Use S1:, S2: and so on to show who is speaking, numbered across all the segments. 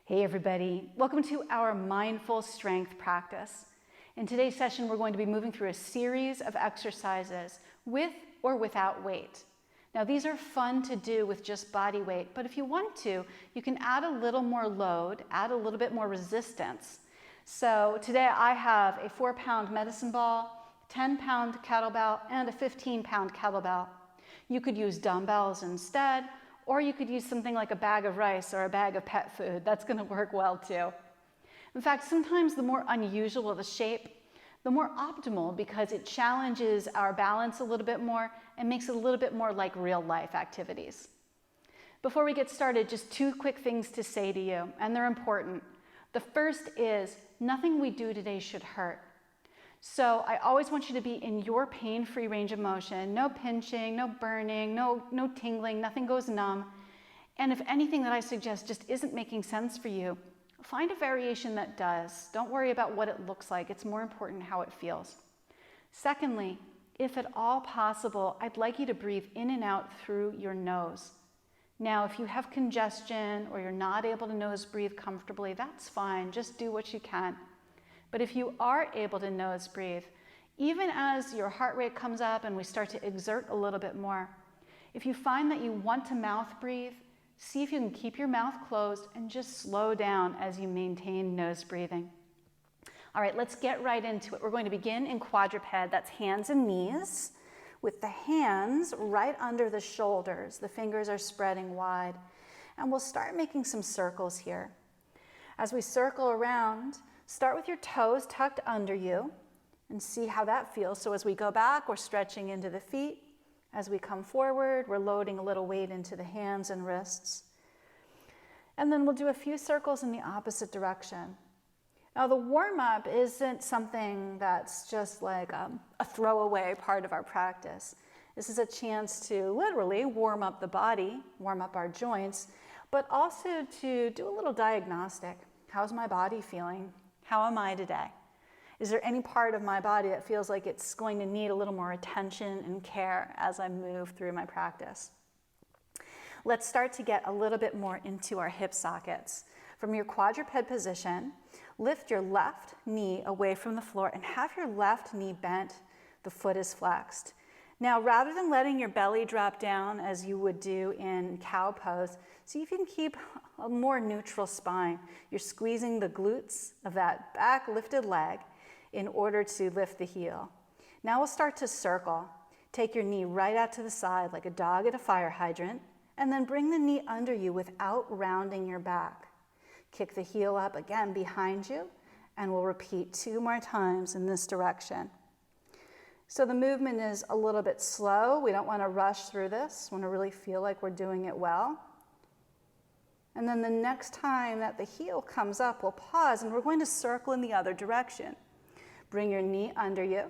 S1: Hey everybody, welcome to our mindful strength practice. In today's session, we're going to be moving through a series of exercises with or without weight. Now these are fun to do with just body weight, but if you want to, you can add a little more load, add a little bit more resistance. So today I have a 4-pound medicine ball, 10-pound kettlebell, and a 15-pound kettlebell. You could use dumbbells instead, or you could use something like a bag of rice or a bag of pet food. That's going to work well too. In fact, sometimes the more unusual the shape, the more optimal, because it challenges our balance a little bit more and makes it a little bit more like real life activities. Before we get started, just 2 quick things to say to you, and they're important. The first is nothing we do today should hurt. So I always want you to be in your pain-free range of motion. No pinching, no burning, no tingling, nothing goes numb. And if anything that I suggest just isn't making sense for you, find a variation that does. Don't worry about what it looks like. It's more important how it feels. Secondly, if at all possible, I'd like you to breathe in and out through your nose. Now, if you have congestion or you're not able to nose breathe comfortably, that's fine. Just do what you can. But if you are able to nose breathe, even as your heart rate comes up and we start to exert a little bit more, if you find that you want to mouth breathe, see if you can keep your mouth closed and just slow down as you maintain nose breathing. All right, let's get right into it. We're going to begin in quadruped. That's hands and knees, with the hands right under the shoulders. The fingers are spreading wide. And we'll start making some circles here. As we circle around, start with your toes tucked under you and see how that feels. So as we go back, we're stretching into the feet. As we come forward, we're loading a little weight into the hands and wrists. And then we'll do a few circles in the opposite direction. Now the warm-up isn't something that's just like a throwaway part of our practice. This is a chance to literally warm up the body, warm up our joints, but also to do a little diagnostic. How's my body feeling? How am I today? Is there any part of my body that feels like it's going to need a little more attention and care as I move through my practice? Let's start to get a little bit more into our hip sockets. From your quadruped position, lift your left knee away from the floor and have your left knee bent. The foot is flexed. Now, rather than letting your belly drop down as you would do in cow pose, see if you can keep a more neutral spine. You're squeezing the glutes of that back lifted leg in order to lift the heel. Now we'll start to circle. Take your knee right out to the side like a dog at a fire hydrant, and then bring the knee under you without rounding your back. Kick the heel up again behind you, and we'll repeat 2 more times in this direction. So the movement is a little bit slow. We don't want to rush through this. We want to really feel like we're doing it well. And then the next time that the heel comes up, we'll pause and we're going to circle in the other direction. Bring your knee under you.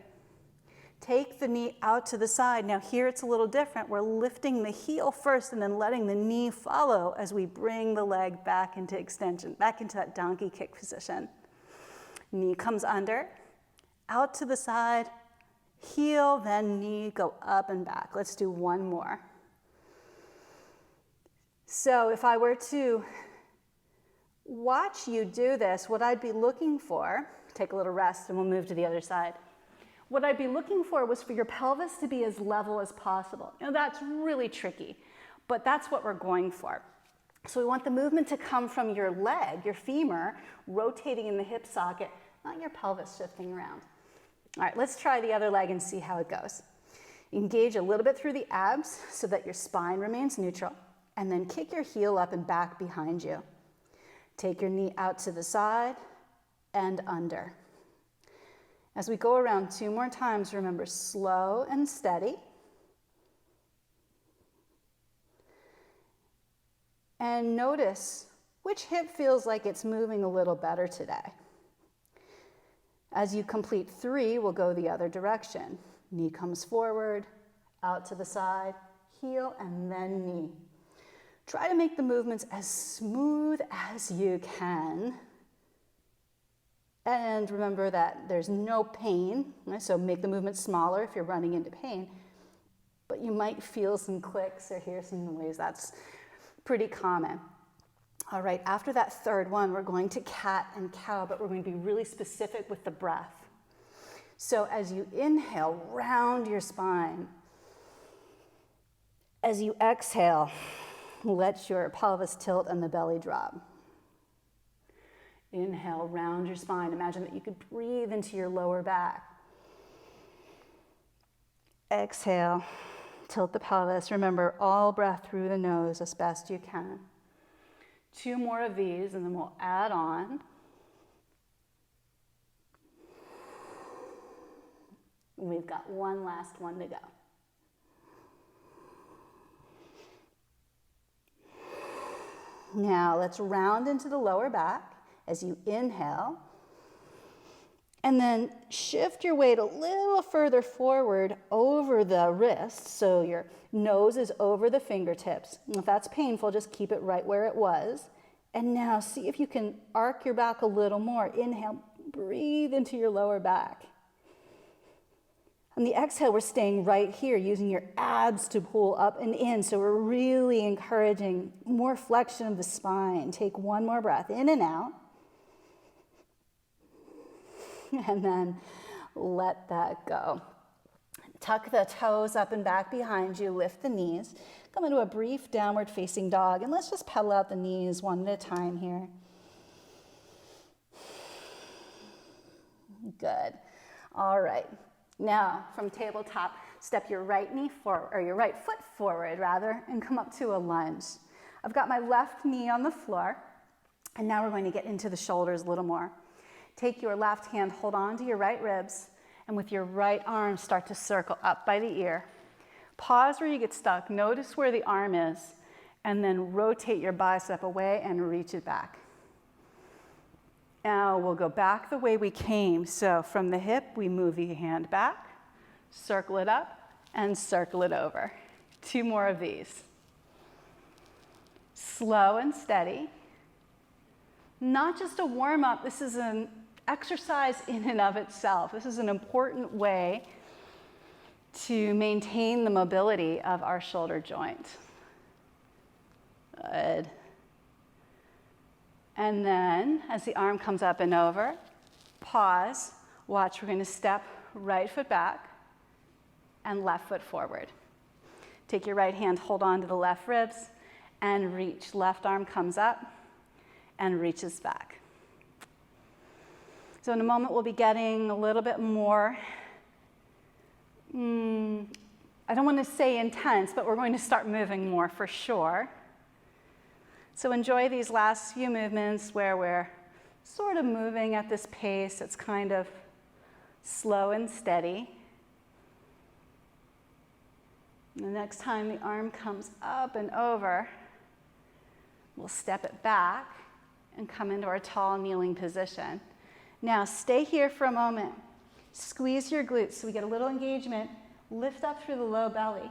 S1: Take the knee out to the side. Now here it's a little different. We're lifting the heel first and then letting the knee follow as we bring the leg back into extension, back into that donkey kick position. Knee comes under, out to the side, heel, then knee, go up and back. Let's do 1 more. So if I were to watch you do this, what I'd be looking for, take a little rest and we'll move to the other side. What I'd be looking for was for your pelvis to be as level as possible. You know, that's really tricky, but that's what we're going for. So we want the movement to come from your leg, your femur, rotating in the hip socket, not your pelvis shifting around. All right, let's try the other leg and see how it goes. Engage a little bit through the abs so that your spine remains neutral, and then kick your heel up and back behind you. Take your knee out to the side and under. As we go around 2 more times, remember, slow and steady. And notice which hip feels like it's moving a little better today. As you complete 3, we'll go the other direction. Knee comes forward, out to the side, heel, and then knee. Try to make the movements as smooth as you can. And remember that there's no pain, right? So make the movement smaller if you're running into pain. But you might feel some clicks or hear some noise. That's pretty common. All right, after that third one, we're going to cat and cow, but we're going to be really specific with the breath. So as you inhale, round your spine. As you exhale, let your pelvis tilt and the belly drop. Inhale, round your spine. Imagine that you could breathe into your lower back. Exhale, tilt the pelvis. Remember, all breath through the nose as best you can. 2 more of these, and then we'll add on. We've got one last one to go. Now let's round into the lower back as you inhale. And then shift your weight a little further forward over the wrists, so your nose is over the fingertips. And if that's painful, just keep it right where it was. And now see if you can arc your back a little more. Inhale, breathe into your lower back. On the exhale, we're staying right here, using your abs to pull up and in. So we're really encouraging more flexion of the spine. Take one more breath in and out. And then let that go. Tuck the toes up and back behind you, lift the knees. Come into a brief downward facing dog, and let's just pedal out the knees one at a time here. Good. All right. Now, from tabletop, step your right knee forward, or your right foot forward rather, and come up to a lunge. I've got my left knee on the floor, and now we're going to get into the shoulders a little more. Take your left hand, hold on to your right ribs, and with your right arm, start to circle up by the ear. Pause where you get stuck, notice where the arm is, and then rotate your bicep away and reach it back. Now we'll go back the way we came. So from the hip, we move the hand back, circle it up, and circle it over. 2 more of these. Slow and steady. Not just a warm-up, this is an exercise in and of itself. This is an important way to maintain the mobility of our shoulder joint. Good. And then, as the arm comes up and over, pause, watch, we're going to step right foot back and left foot forward. Take your right hand, hold on to the left ribs, and reach. Left arm comes up and reaches back. So in a moment, we'll be getting a little bit more, I don't want to say intense, but we're going to start moving more for sure. So enjoy these last few movements where we're sort of moving at this pace. It's kind of slow and steady. And the next time the arm comes up and over, we'll step it back and come into our tall kneeling position. Now stay here for a moment. Squeeze your glutes so we get a little engagement. Lift up through the low belly.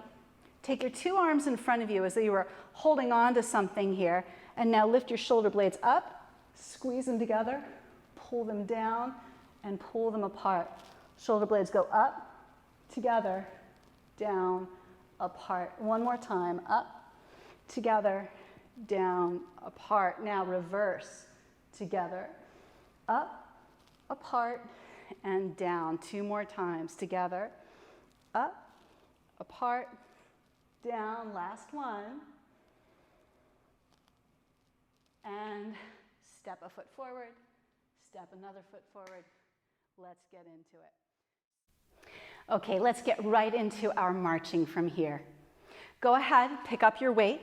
S1: Take your 2 arms in front of you as though you were holding on to something here. And now lift your shoulder blades up, squeeze them together, pull them down, and pull them apart. Shoulder blades go up, together, down, apart. One more time. Up, together, down, apart. Now reverse. Together, up, apart, and down. 2 more times. Together, up, apart, down. Last one. And step a foot forward, step another foot forward. Let's get into it. Okay, let's get right into our marching from here. Go ahead, pick up your weight,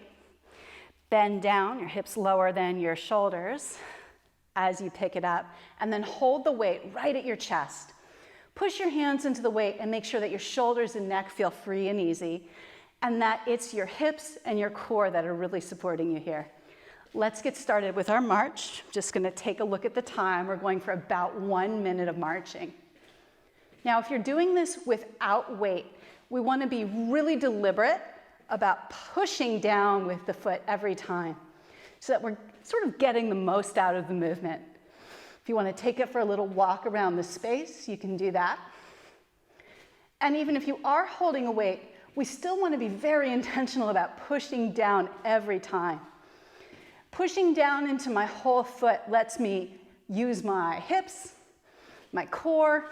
S1: bend down, your hips lower than your shoulders as you pick it up, and then hold the weight right at your chest. Push your hands into the weight and make sure that your shoulders and neck feel free and easy, and that it's your hips and your core that are really supporting you here. Let's get started with our march. Just going to take a look at the time. We're going for about 1 minute of marching. Now, if you're doing this without weight, we want to be really deliberate about pushing down with the foot every time so that we're sort of getting the most out of the movement. If you want to take it for a little walk around the space, you can do that. And even if you are holding a weight, we still want to be very intentional about pushing down every time. Pushing down into my whole foot lets me use my hips, my core,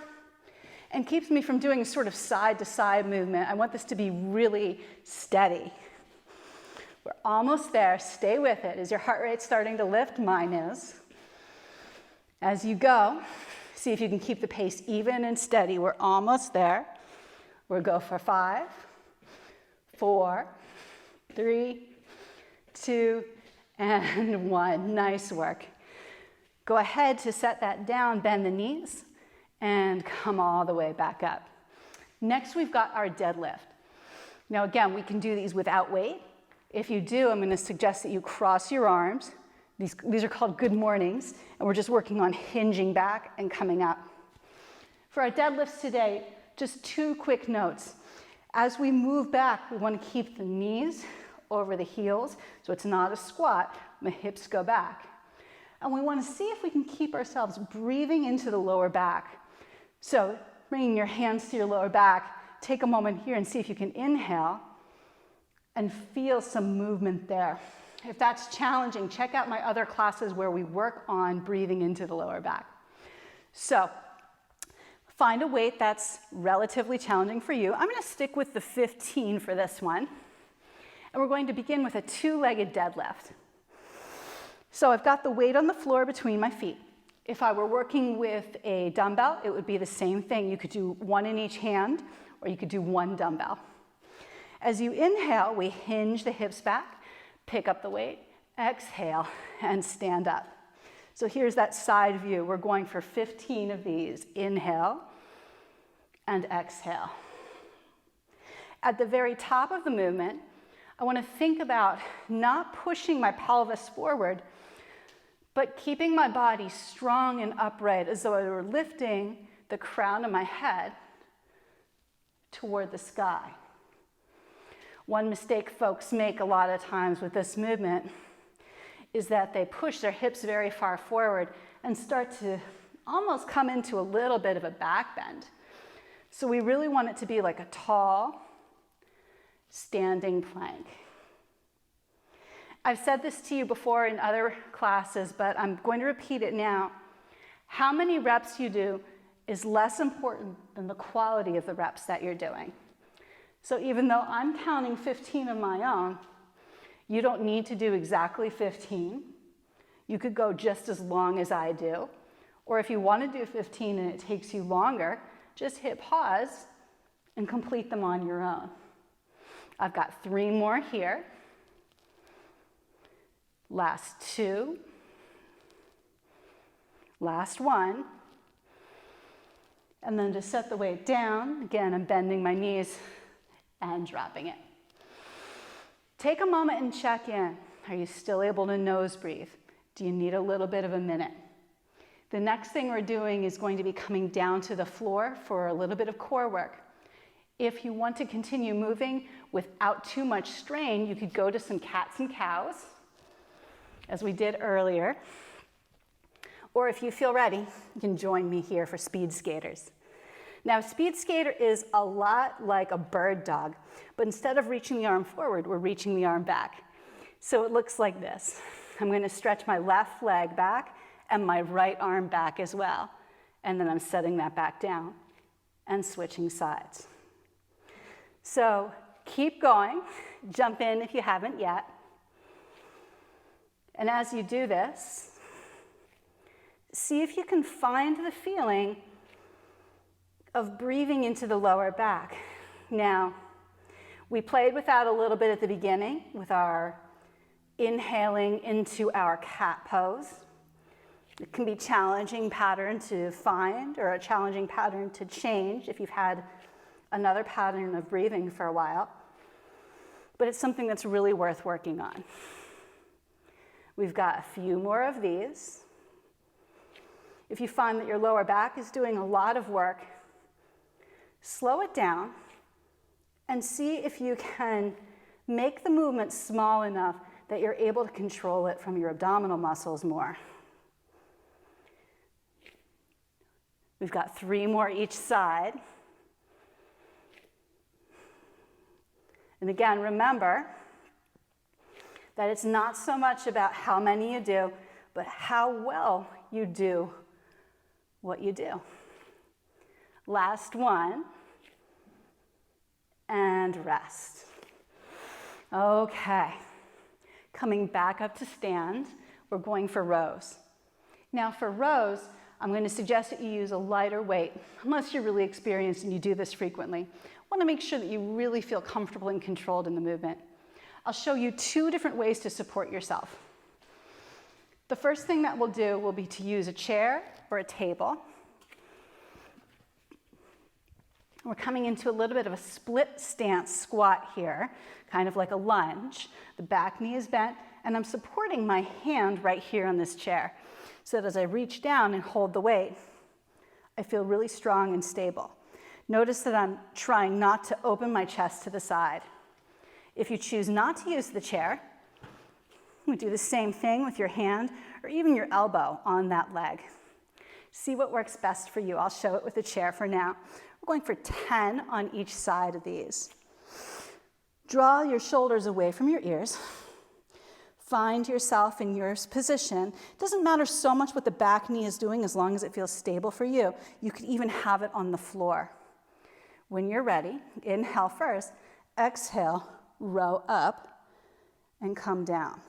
S1: and keeps me from doing sort of side to side movement. I want this to be really steady. We're almost there. Stay with it. Is your heart rate starting to lift? Mine is. As you go, see if you can keep the pace even and steady. We're almost there. We'll go for 5, 4, 3, 2, and 1. Nice work. Go ahead to set that down, bend the knees, and come all the way back up. Next, we've got our deadlift. Now again, we can do these without weight. If you do, I'm going to suggest that you cross your arms. These are called good mornings, and we're just working on hinging back and coming up. For our deadlifts today, just 2 quick notes. As we move back, we want to keep the knees over the heels, so it's not a squat. My hips go back. And we want to see if we can keep ourselves breathing into the lower back. So bringing your hands to your lower back, take a moment here and see if you can inhale and feel some movement there. If that's challenging, check out my other classes where we work on breathing into the lower back. So find a weight that's relatively challenging for you. I'm going to stick with the 15 for this one. And we're going to begin with a 2-legged deadlift. So I've got the weight on the floor between my feet. If I were working with a dumbbell, it would be the same thing. You could do 1 in each hand, or you could do 1 dumbbell. As you inhale, we hinge the hips back, pick up the weight, exhale, and stand up. So here's that side view. We're going for 15 of these. Inhale and exhale. At the very top of the movement, I want to think about not pushing my pelvis forward, but keeping my body strong and upright as though I were lifting the crown of my head toward the sky. One mistake folks make a lot of times with this movement is that they push their hips very far forward and start to almost come into a little bit of a back bend. So we really want it to be like a tall, standing plank. I've said this to you before in other classes, but I'm going to repeat it now. How many reps you do is less important than the quality of the reps that you're doing. So even though I'm counting 15 of my own, you don't need to do exactly 15. You could go just as long as I do. Or if you want to do 15 and it takes you longer, just hit pause and complete them on your own. I've got 3 more here. Last 2. Last 1. And then to set the weight down, again, I'm bending my knees and dropping it. Take a moment and check in. Are you still able to nose breathe? Do you need a little bit of a minute? The next thing we're doing is going to be coming down to the floor for a little bit of core work. If you want to continue moving without too much strain, you could go to some cats and cows, as we did earlier. Or if you feel ready, you can join me here for speed skaters. Now, speed skater is a lot like a bird dog, but instead of reaching the arm forward, we're reaching the arm back. So it looks like this. I'm going to stretch my left leg back and my right arm back as well. And then I'm setting that back down and switching sides. So keep going. Jump in if you haven't yet. And as you do this, see if you can find the feeling of breathing into the lower back. Now, we played with that a little bit at the beginning with our inhaling into our cat pose. It can be a challenging pattern to find or a challenging pattern to change if you've had another pattern of breathing for a while, but it's something that's really worth working on. We've got a few more of these. If you find that your lower back is doing a lot of work, slow it down and see if you can make the movement small enough that you're able to control it from your abdominal muscles more. We've got 3 more each side. And again, remember that it's not so much about how many you do, but how well you do what you do. Last one, and rest. Okay, coming back up to stand, we're going for rows. Now for rows, I'm going to suggest that you use a lighter weight, unless you're really experienced and you do this frequently. I want to make sure that you really feel comfortable and controlled in the movement. I'll show you 2 different ways to support yourself. The first thing that we'll do will be to use a chair or a table. We're coming into a little bit of a split stance squat here, kind of like a lunge. The back knee is bent, and I'm supporting my hand right here on this chair, so that as I reach down and hold the weight, I feel really strong and stable. Notice that I'm trying not to open my chest to the side. If you choose not to use the chair, you do the same thing with your hand or even your elbow on that leg. See what works best for you. I'll show it with the chair for now. We're going for 10 on each side of these. Draw your shoulders away from your ears. Find yourself in your position. It doesn't matter so much what the back knee is doing as long as it feels stable for you. You could even have it on the floor. When you're ready, inhale first, exhale, row up, and come down.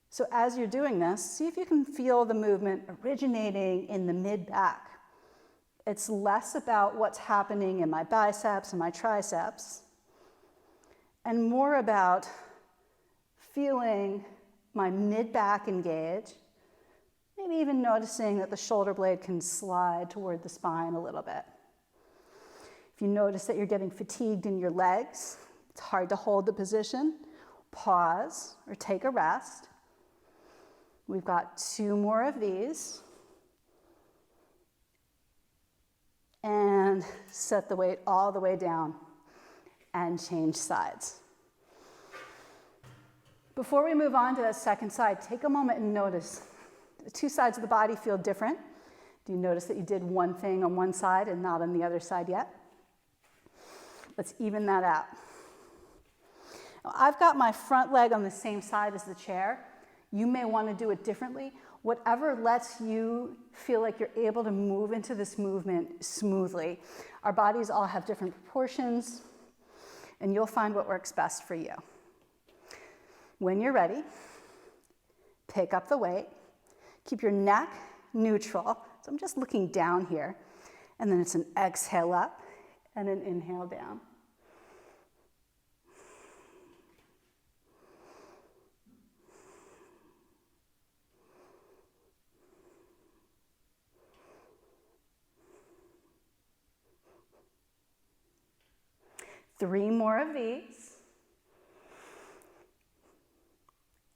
S1: So as you're doing this, see if you can feel the movement originating in the mid-back. It's less about what's happening in my biceps and my triceps, and more about feeling my mid-back engage, maybe even noticing that the shoulder blade can slide toward the spine a little bit. If you notice that you're getting fatigued in your legs, it's hard to hold the position, pause or take a rest. We've got 2 more of these. And set the weight all the way down and change sides. Before we move on to the second side, take a moment and notice. The 2 sides of the body feel different. Do you notice that you did one thing on one side and not on the other side yet? Let's even that out. Now, I've got my front leg on the same side as the chair. You may want to do it differently. Whatever lets you feel like you're able to move into this movement smoothly. Our bodies all have different proportions, and you'll find what works best for you. When you're ready, pick up the weight. Keep your neck neutral. So I'm just looking down here. And then it's an exhale up and an inhale down. Three more of these.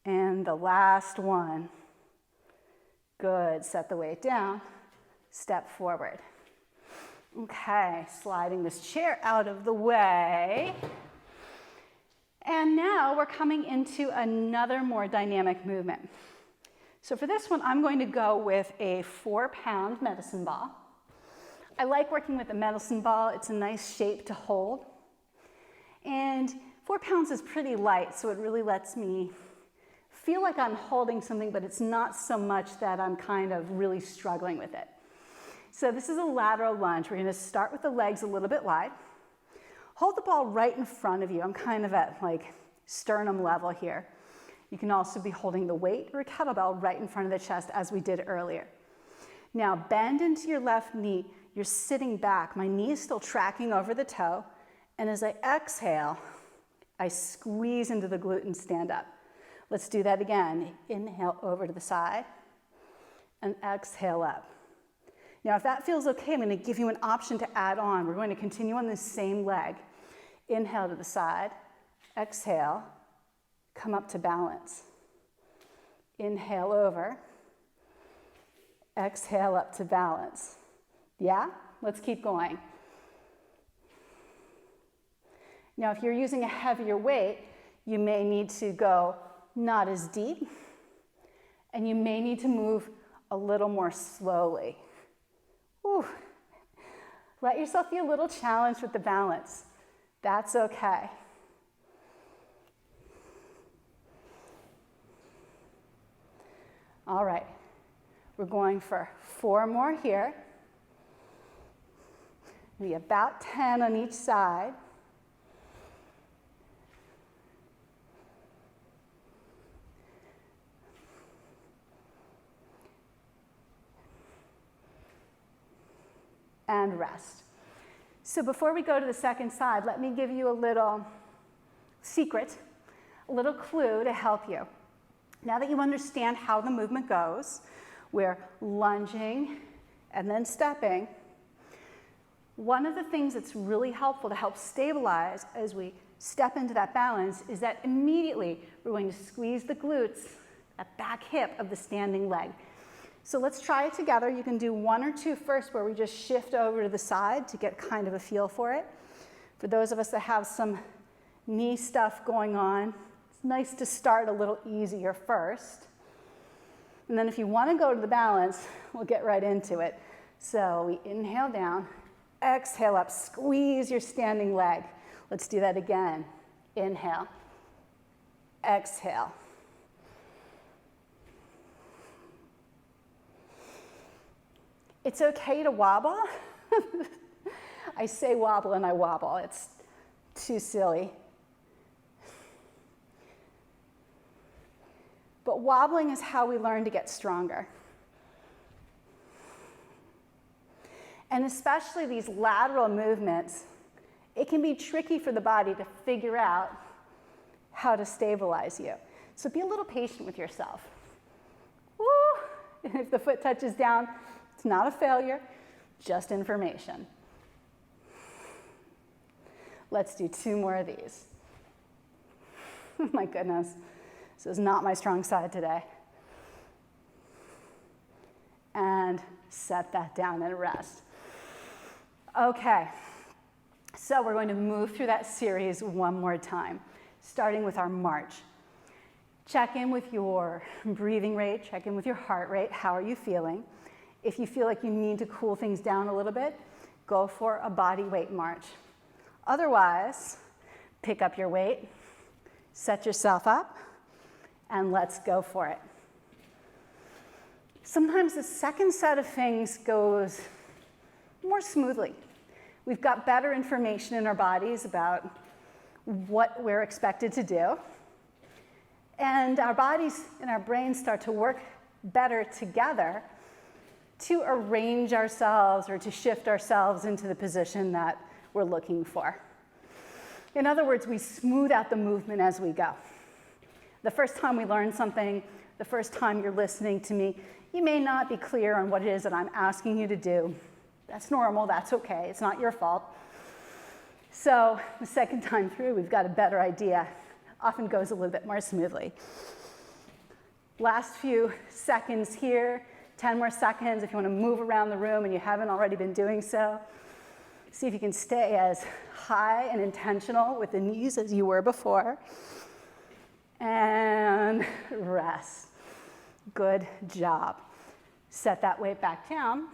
S1: And the last one. Good, set the weight down, step forward. Okay, sliding this chair out of the way. And now we're coming into another more dynamic movement. So for this one, I'm going to go with a 4-pound medicine ball. I like working with the medicine ball. It's a nice shape to hold. And 4 pounds is pretty light, so it really lets me feel like I'm holding something, but it's not so much that I'm kind of really struggling with it. So this is a lateral lunge. We're going to start with the legs a little bit wide. Hold the ball right in front of you. I'm kind of at like sternum level here. You can also be holding the weight or a kettlebell right in front of the chest as we did earlier. Now bend into your left knee. You're sitting back. My knee is still tracking over the toe. And as I exhale, I squeeze into the glute and stand up. Let's do that again. Inhale over to the side and exhale up. Now, if that feels okay, I'm going to give you an option to add on. We're going to continue on this same leg. Inhale to the side, exhale, come up to balance. Inhale over, exhale up to balance. Yeah? Let's keep going. Now, if you're using a heavier weight, you may need to go not as deep, and you may need to move a little more slowly. Whew. Let yourself be a little challenged with the balance. That's okay. All right, we're going for 4 more here. Maybe about 10 on each side. And rest. So before we go to the second side, let me give you a little secret, a little clue to help you. Now that you understand how the movement goes, we're lunging and then stepping. One of the things that's really helpful to help stabilize as we step into that balance is that immediately we're going to squeeze the glutes, that back hip of the standing leg. So let's try it together. You can do 1 or 2 first where we just shift over to the side to get kind of a feel for it. For those of us that have some knee stuff going on, it's nice to start a little easier first. And then if you want to go to the balance, we'll get right into it. So we inhale down, exhale up, squeeze your standing leg. Let's do that again. Inhale, exhale. It's okay to wobble. I say wobble and I wobble. It's too silly. But wobbling is how we learn to get stronger. And especially these lateral movements, it can be tricky for the body to figure out how to stabilize you. So be a little patient with yourself. Woo! And if the foot touches down, it's not a failure, just information. Let's do 2 more of these. Oh my goodness, this is not my strong side today. And set that down and rest. Okay, so we're going to move through that series 1 more time, starting with our march. Check in with your breathing rate, check in with your heart rate. How are you feeling? If you feel like you need to cool things down a little bit, go for a body weight march. Otherwise, pick up your weight, set yourself up, and let's go for it. Sometimes the second set of things goes more smoothly. We've got better information in our bodies about what we're expected to do, and our bodies and our brains start to work better together to arrange ourselves or to shift ourselves into the position that we're looking for. In other words, we smooth out the movement as we go. The first time we learn something, the first time you're listening to me, you may not be clear on what it is that I'm asking you to do. That's normal, that's okay, it's not your fault. So the second time through, we've got a better idea. Often goes a little bit more smoothly. Last few seconds here. 10 more seconds if you want to move around the room and you haven't already been doing so. See if you can stay as high and intentional with the knees as you were before. And rest. Good job. Set that weight back down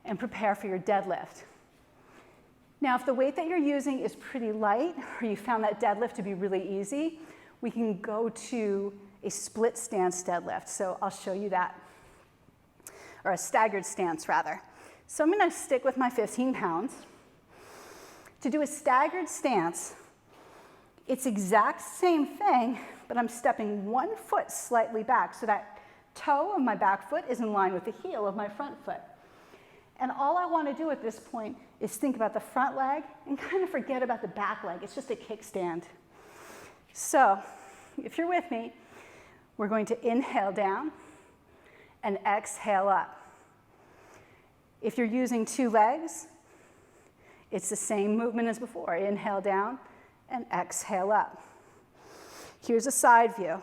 S1: and prepare for your deadlift. Now, if the weight that you're using is pretty light or you found that deadlift to be really easy, we can go to a split stance deadlift. So I'll show you that, or a staggered stance rather. So I'm going to stick with my 15 pounds. To do a staggered stance, it's exact same thing, but I'm stepping 1 foot slightly back so that toe of my back foot is in line with the heel of my front foot. And all I want to do at this point is think about the front leg and kind of forget about the back leg. It's just a kickstand. So if you're with me, we're going to inhale down and exhale up. If you're using 2 legs, it's the same movement as before. Inhale down and exhale up. Here's a side view.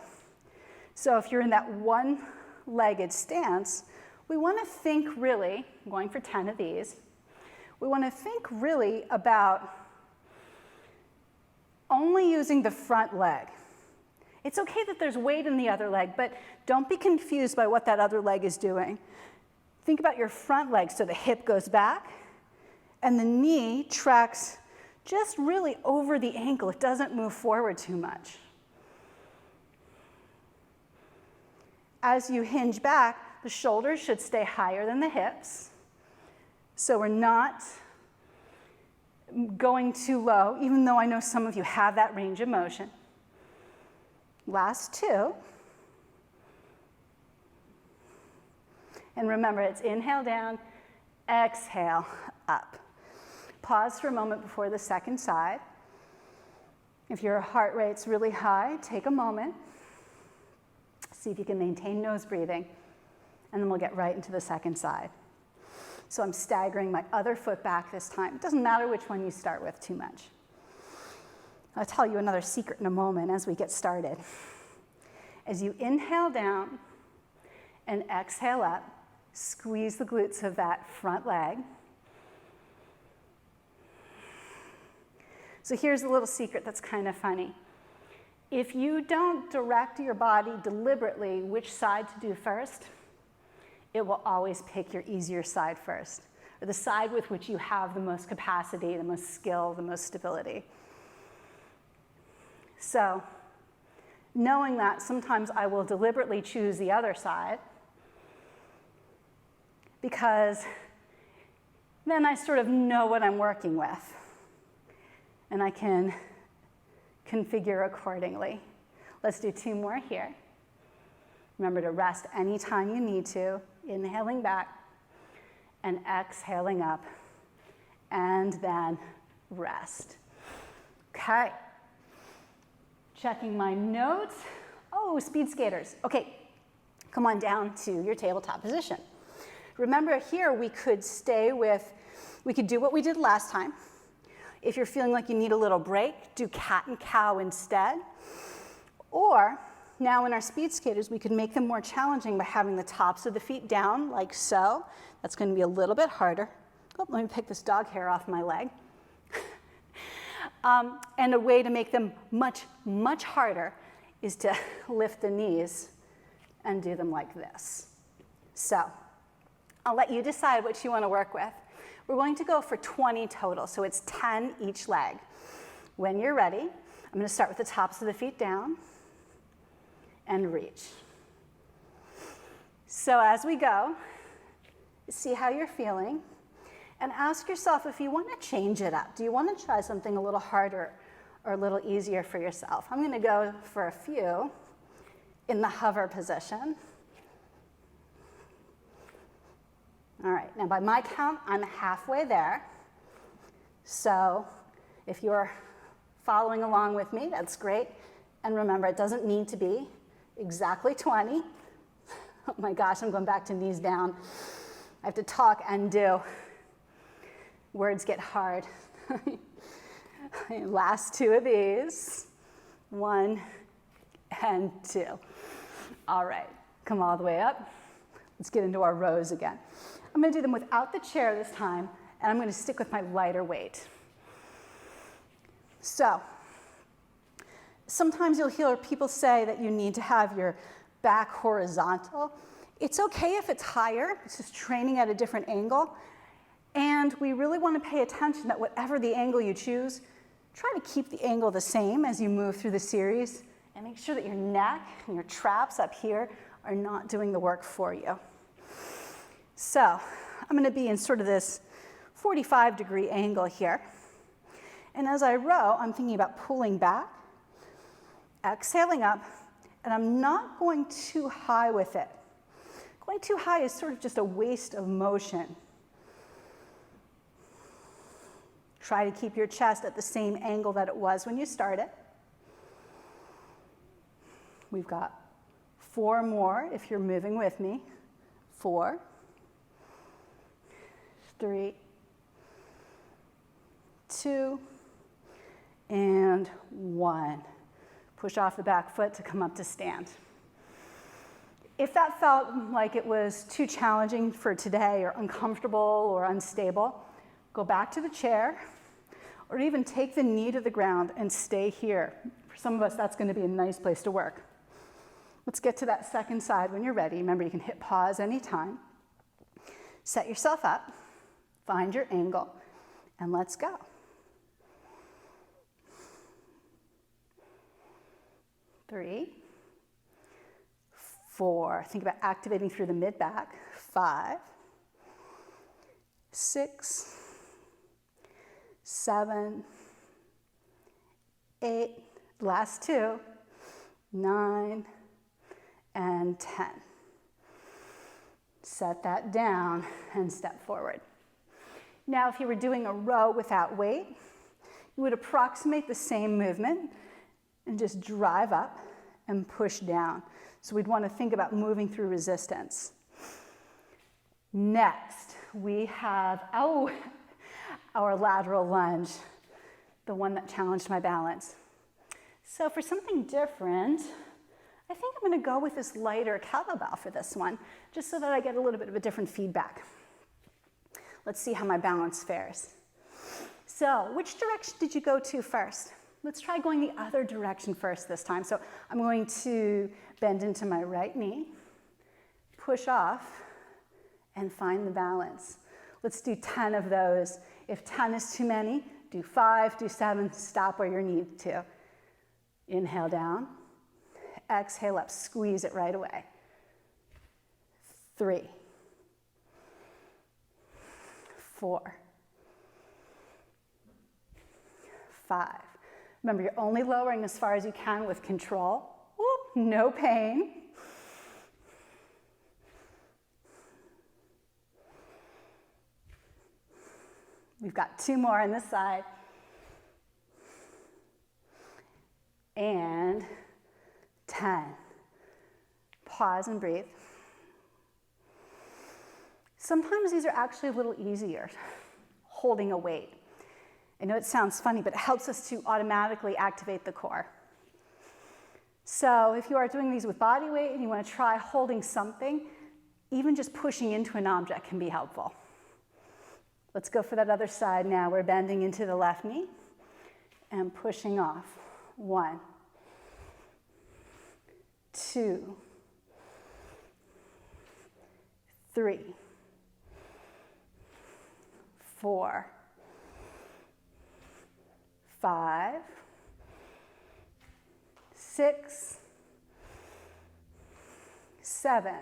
S1: So if you're in that one-legged stance, we want to think really, I'm going for 10 of these, we want to think really about only using the front leg. It's okay that there's weight in the other leg, but don't be confused by what that other leg is doing. Think about your front leg so the hip goes back and the knee tracks just really over the ankle. It doesn't move forward too much. as you hinge back, the shoulders should stay higher than the hips. So we're not going too low, even though I know some of you have that range of motion. Last two. And remember, it's inhale down, exhale up. Pause for a moment before the second side. If your heart rate's really high, take a moment. See if you can maintain nose breathing, and then we'll get right into the second side. So I'm staggering my other foot back this time. It doesn't matter which one you start with too much. I'll tell you another secret in a moment as we get started. As you inhale down and exhale up, squeeze the glutes of that front leg. So here's a little secret that's kind of funny. If you don't direct your body deliberately which side to do first, it will always pick your easier side first, or the side with which you have the most capacity, the most skill, the most stability. So, knowing that, sometimes I will deliberately choose the other side, because then I sort of know what I'm working with, and I can configure accordingly. Let's do two more here. Remember to rest anytime you need to, inhaling back and exhaling up, and then rest. Okay. Checking my notes. Oh, speed skaters. Okay, come on down to your tabletop position. Remember here we could do what we did last time. If you're feeling like you need a little break, do cat and cow instead. Or now in our speed skaters, we could make them more challenging by having the tops of the feet down like so. That's going to be a little bit harder. Oh, let me pick this dog hair off my leg. And a way to make them much, much harder is to lift the knees and do them like this. So I'll let you decide what you want to work with. We're going to go for 20 total, so it's 10 each leg. When you're ready, I'm going to start with the tops of the feet down and reach. So as we go, see how you're feeling, and ask yourself if you want to change it up. Do you want to try something a little harder or a little easier for yourself? I'm going to go for a few in the hover position. All right, now by my count, I'm halfway there. So if you're following along with me, that's great. And remember, it doesn't need to be exactly 20. Oh my gosh, I'm going back to knees down. I have to talk and do. Words get hard. Last two of these. 1 and 2. All right, come all the way up. Let's get into our rows again. I'm going to do them without the chair this time, and I'm going to stick with my lighter weight. So, sometimes you'll hear people say that you need to have your back horizontal. It's okay if it's higher, it's just training at a different angle. And we really want to pay attention that whatever the angle you choose, try to keep the angle the same as you move through the series, and make sure that your neck and your traps up here are not doing the work for you. So I'm going to be in sort of this 45-degree angle here. And as I row, I'm thinking about pulling back, exhaling up, and I'm not going too high with it. Going too high is sort of just a waste of motion. Try to keep your chest at the same angle that it was when you started. We've got 4 more if you're moving with me. 4, 3, 2, and 1. Push off the back foot to come up to stand. If that felt like it was too challenging for today, or uncomfortable or unstable, go back to the chair, or even take the knee to the ground and stay here. For some of us, that's going to be a nice place to work. Let's get to that second side when you're ready. Remember, you can hit pause anytime. Set yourself up, find your angle, and let's go. 3, 4. Think about activating through the mid-back. 5, 6, 7, 8, last 2, 9, and 10. Set that down and step forward. Now, if you were doing a row without weight, you would approximate the same movement and just drive up and push down. So we'd want to think about moving through resistance. Next, we have our lateral lunge, the one that challenged my balance. So for something different, I think I'm going to go with this lighter kettlebell for this one, just so that I get a little bit of a different feedback. Let's see how my balance fares. So which direction did you go to first? Let's try going the other direction first this time. So I'm going to bend into my right knee, push off, and find the balance. Let's do 10 of those. If 10 is too many, do 5, do 7, stop where you need to. Inhale down, exhale up, squeeze it right away. 3, 4, 5. Remember, you're only lowering as far as you can with control. Whoop, no pain. We've got 2 more on this side. And 10. Pause and breathe. Sometimes these are actually a little easier, holding a weight. I know it sounds funny, but it helps us to automatically activate the core. So if you are doing these with body weight and you want to try holding something, even just pushing into an object can be helpful. Let's go for that other side now. We're bending into the left knee and pushing off. 1, 2, 3, 4, 5, 6, 7,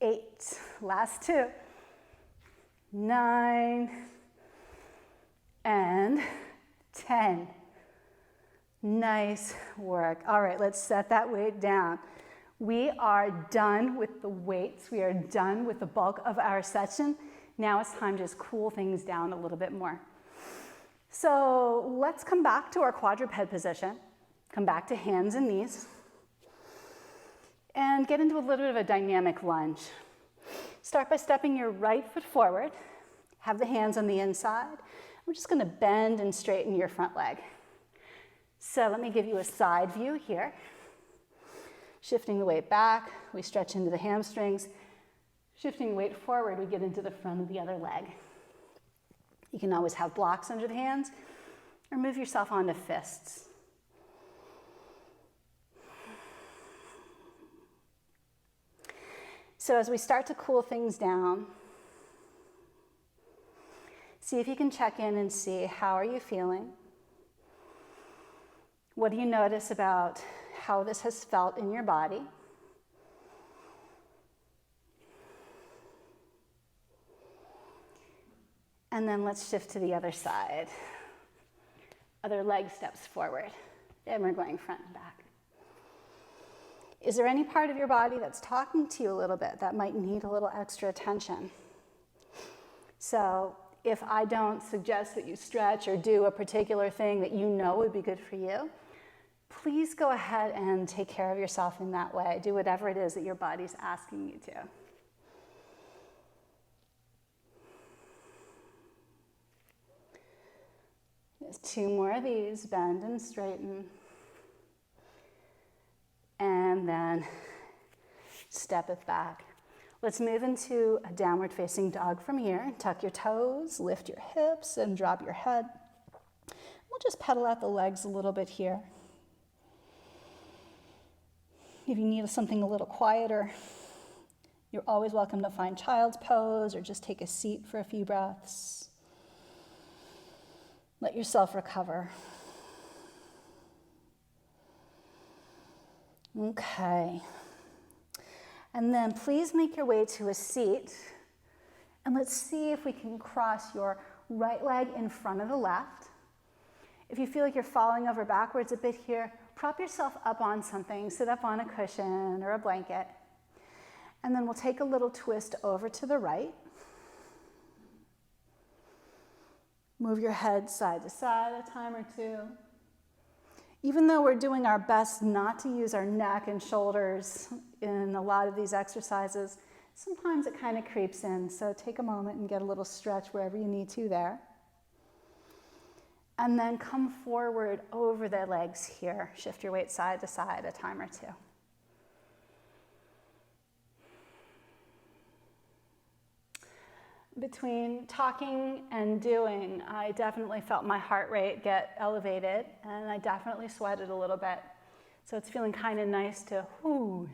S1: 8, last 2, 9, and 10. Nice work. All right, let's set that weight down. We are done with the weights. We are done with the bulk of our session. Now it's time to just cool things down a little bit more. So let's come back to our quadruped position. Come back to hands and knees. And get into a little bit of a dynamic lunge. Start by stepping your right foot forward. Have the hands on the inside. We're just going to bend and straighten your front leg. So let me give you a side view here. Shifting the weight back, we stretch into the hamstrings. Shifting the weight forward, we get into the front of the other leg. You can always have blocks under the hands or move yourself onto fists. So as we start to cool things down, see if you can check in and see how are you feeling. What do you notice about how this has felt in your body? And then let's shift to the other side. Other leg steps forward. And we're going front and back. Is there any part of your body that's talking to you a little bit that might need a little extra attention? So if I don't suggest that you stretch or do a particular thing that you know would be good for you, please go ahead and take care of yourself in that way. Do whatever it is that your body's asking you to. There's 2 more of these. Bend and straighten. And then step it back. Let's move into a downward facing dog from here. Tuck your toes, lift your hips, and drop your head. We'll just pedal out the legs a little bit here. If you need something a little quieter, you're always welcome to find child's pose or just take a seat for a few breaths. Let yourself recover. Okay. And then please make your way to a seat. And let's see if we can cross your right leg in front of the left. If you feel like you're falling over backwards a bit here, prop yourself up on something. Sit up on a cushion or a blanket. And then we'll take a little twist over to the right. Move your head side to side a time or two. Even though we're doing our best not to use our neck and shoulders in a lot of these exercises, sometimes it kind of creeps in. So take a moment and get a little stretch wherever you need to there. And then come forward over the legs here. Shift your weight side to side a time or two. Between talking and doing, I definitely felt my heart rate get elevated, and I definitely sweated a little bit. So it's feeling kind of nice to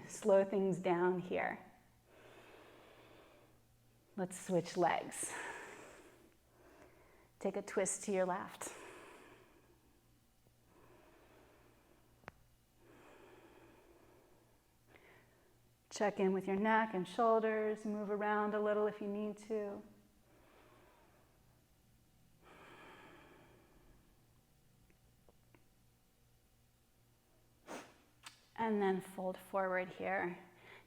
S1: slow things down here. Let's switch legs. Take a twist to your left. Check in with your neck and shoulders. Move around a little if you need to. And then fold forward here.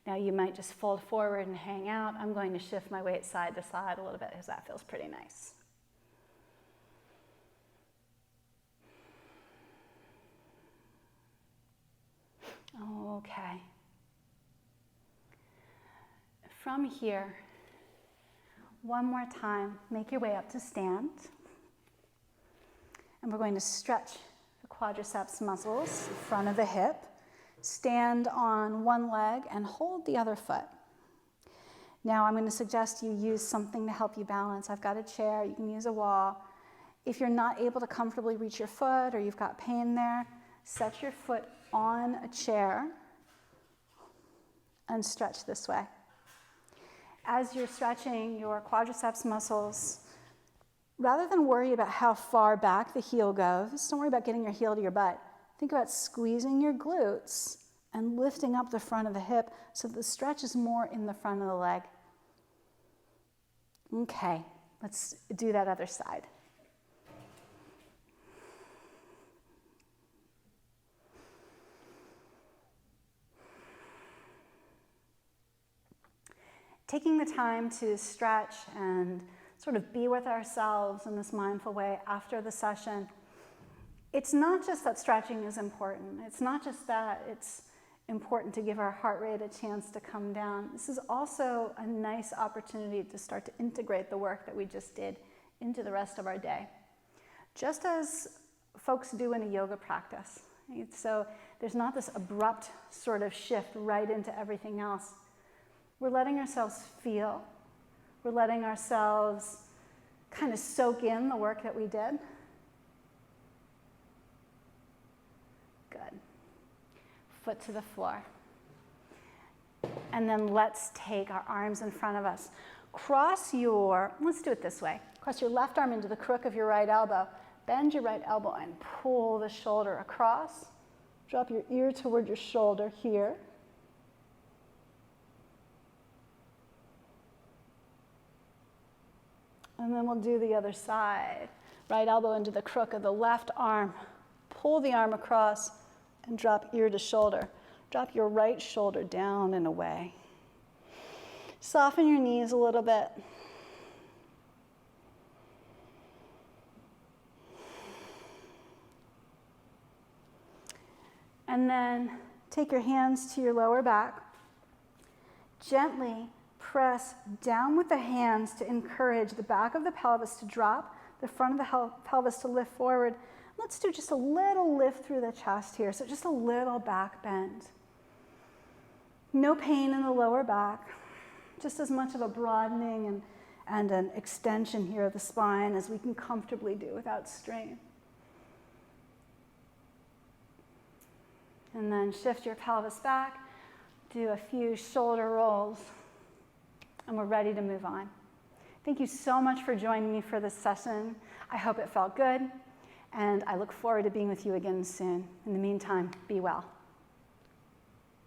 S1: Now you might just fold forward and hang out. I'm going to shift my weight side to side a little bit because that feels pretty nice. Okay. From here, one more time, make your way up to stand. And we're going to stretch the quadriceps muscles in front of the hip. Stand on one leg and hold the other foot. Now I'm going to suggest you use something to help you balance. I've got a chair, you can use a wall. If you're not able to comfortably reach your foot or you've got pain there, set your foot on a chair and stretch this way. As you're stretching your quadriceps muscles, rather than worry about how far back the heel goes, don't worry about getting your heel to your butt. Think about squeezing your glutes and lifting up the front of the hip so the stretch is more in the front of the leg. Okay, let's do that other side. Taking the time to stretch and sort of be with ourselves in this mindful way after the session. It's not just that stretching is important. It's not just that it's important to give our heart rate a chance to come down. This is also a nice opportunity to start to integrate the work that we just did into the rest of our day. Just as folks do in a yoga practice. Right? So there's not this abrupt sort of shift right into everything else. We're letting ourselves feel. We're letting ourselves kind of soak in the work that we did. Good. Foot to the floor. And then let's take our arms in front of us. Let's do it this way. Cross your left arm into the crook of your right elbow. Bend your right elbow and pull the shoulder across. Drop your ear toward your shoulder here. And then we'll do the other side. Right elbow into the crook of the left arm. Pull the arm across and drop ear to shoulder. Drop your right shoulder down and away. Soften your knees a little bit. And then take your hands to your lower back. Gently press down with the hands to encourage the back of the pelvis to drop, the front of the pelvis to lift forward. Let's do just a little lift through the chest here, so just a little back bend. No pain in the lower back, just as much of a broadening and an extension here of the spine as we can comfortably do without strain. And then shift your pelvis back, do a few shoulder rolls, and we're ready to move on. Thank you so much for joining me for this session. I hope it felt good, and I look forward to being with you again soon. In the meantime, be well.